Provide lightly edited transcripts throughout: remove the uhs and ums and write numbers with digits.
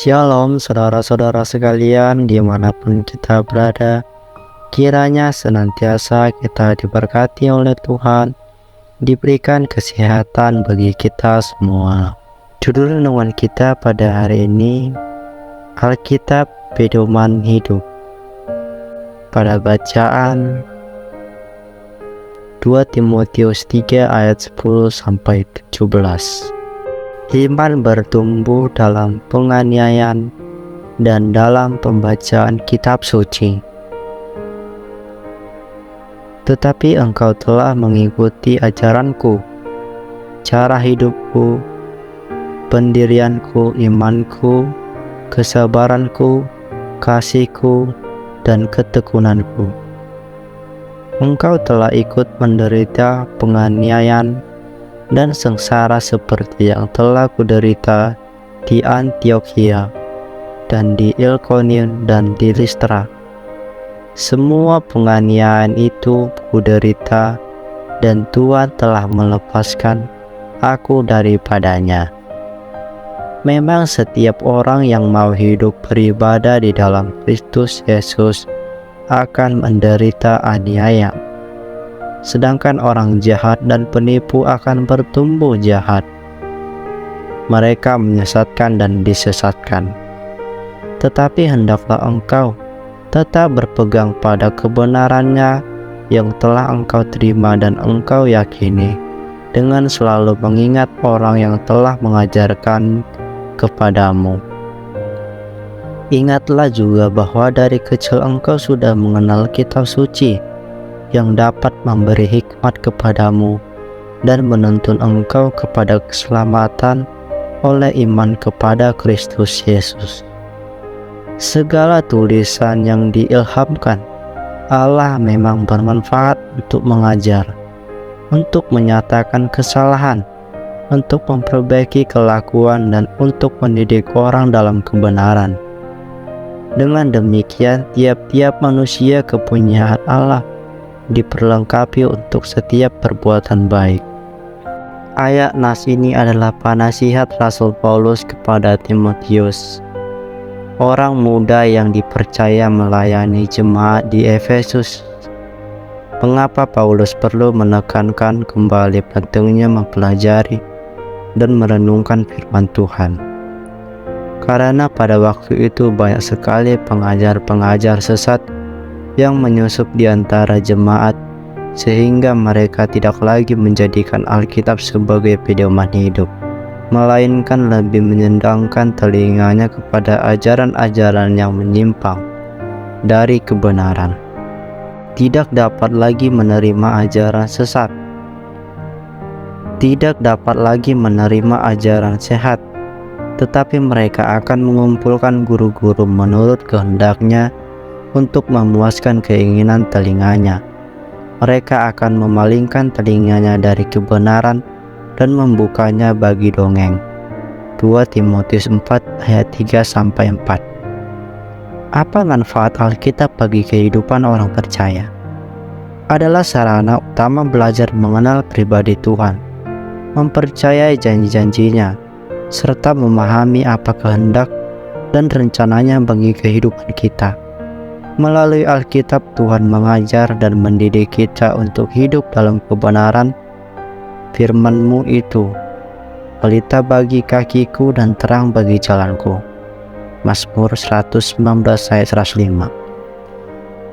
Shalom saudara-saudara sekalian dimanapun kita berada, kiranya senantiasa kita diberkati oleh Tuhan, diberikan kesehatan bagi kita semua. Judul renungan kita pada hari ini, Alkitab Pedoman Hidup. Pada bacaan 2 Timotius 3 ayat 10-17. Iman bertumbuh dalam penganiayaan dan dalam pembacaan kitab suci. Tetapi engkau telah mengikuti ajaranku, cara hidupku, pendirianku, imanku, kesabaranku, kasihku, dan ketekunanku. Engkau telah ikut menderita penganiayaan dan sengsara seperti yang telah kuderita di Antiokhia dan di Ilkonium dan di Listra. Semua penganiayaan itu kuderita, dan Tuhan telah melepaskan aku daripadanya. Memang setiap orang yang mau hidup beribadah di dalam Kristus Yesus akan menderita aniaya. Sedangkan orang jahat dan penipu akan bertumbuh jahat. Mereka menyesatkan dan disesatkan. Tetapi hendaklah engkau tetap berpegang pada kebenarannya yang telah engkau terima dan engkau yakini, dengan selalu mengingat orang yang telah mengajarkan kepadamu. Ingatlah juga bahwa dari kecil engkau sudah mengenal kitab suci yang dapat memberi hikmat kepadamu dan menuntun engkau kepada keselamatan oleh iman kepada Kristus Yesus. Segala tulisan yang diilhamkan Allah memang bermanfaat untuk mengajar, untuk menyatakan kesalahan, untuk memperbaiki kelakuan, dan untuk mendidik orang dalam kebenaran. Dengan demikian, tiap-tiap manusia kepunyaan Allah diperlengkapi untuk setiap perbuatan baik. Ayat nas ini adalah penasihat Rasul Paulus kepada Timotius, orang muda yang dipercaya melayani jemaat di Efesus. Mengapa Paulus perlu menekankan kembali pentingnya mempelajari dan merenungkan firman Tuhan? Karena pada waktu itu banyak sekali pengajar-pengajar sesat yang menyusup di antara jemaat, sehingga mereka tidak lagi menjadikan Alkitab sebagai pedoman hidup, melainkan lebih menyendangkan telinganya kepada ajaran-ajaran yang menyimpang dari kebenaran. Tidak dapat lagi menerima ajaran sesat, tidak dapat lagi menerima ajaran sehat, tetapi mereka akan mengumpulkan guru-guru menurut kehendaknya untuk memuaskan keinginan telinganya. Mereka akan memalingkan telinganya dari kebenaran dan membukanya bagi dongeng. 2 Timotius 4 ayat 3-4. Apa manfaat Alkitab bagi kehidupan orang percaya? Adalah sarana utama belajar mengenal pribadi Tuhan, mempercayai janji-janjinya, serta memahami apa kehendak dan rencananya bagi kehidupan kita. Melalui Alkitab, Tuhan mengajar dan mendidik kita untuk hidup dalam kebenaran. Firman-Mu itu pelita bagi kakiku dan terang bagi jalanku. Mazmur 119 ayat 105.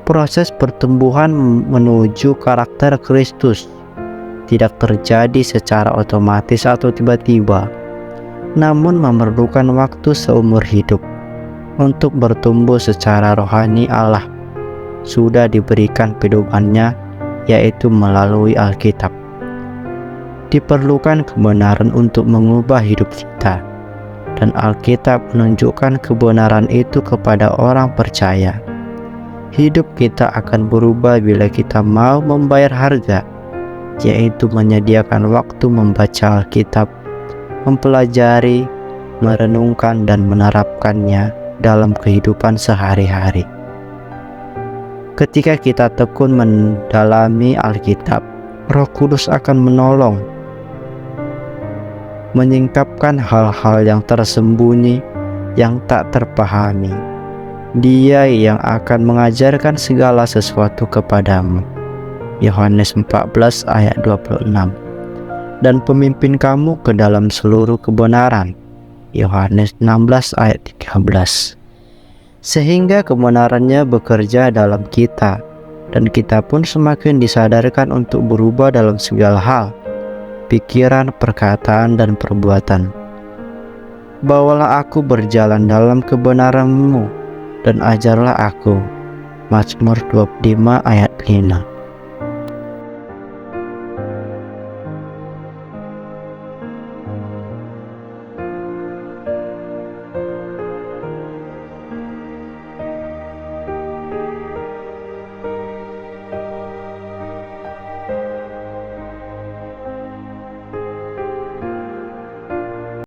Proses pertumbuhan menuju karakter Kristus tidak terjadi secara otomatis atau tiba-tiba, namun memerlukan waktu seumur hidup. Untuk bertumbuh secara rohani, Allah sudah diberikan pedomannya, yaitu melalui Alkitab. Diperlukan kebenaran untuk mengubah hidup kita, dan Alkitab menunjukkan kebenaran itu kepada orang percaya. Hidup kita akan berubah bila kita mau membayar harga, yaitu menyediakan waktu membaca Alkitab, mempelajari, merenungkan, dan menerapkannya dalam kehidupan sehari-hari. Ketika kita tekun mendalami Alkitab, Roh Kudus akan menolong menyingkapkan hal-hal yang tersembunyi yang tak terpahami. Dia yang akan mengajarkan segala sesuatu kepadamu. Yohanes 14 ayat 26. Dan pemimpin kamu ke dalam seluruh kebenaran. Yohanes 16 ayat 13. Sehingga kebenarannya bekerja dalam kita, dan kita pun semakin disadarkan untuk berubah dalam segala hal, pikiran, perkataan, dan perbuatan. Bawalah aku berjalan dalam kebenaran-Mu, dan ajarlah aku. Mazmur 25 ayat 5.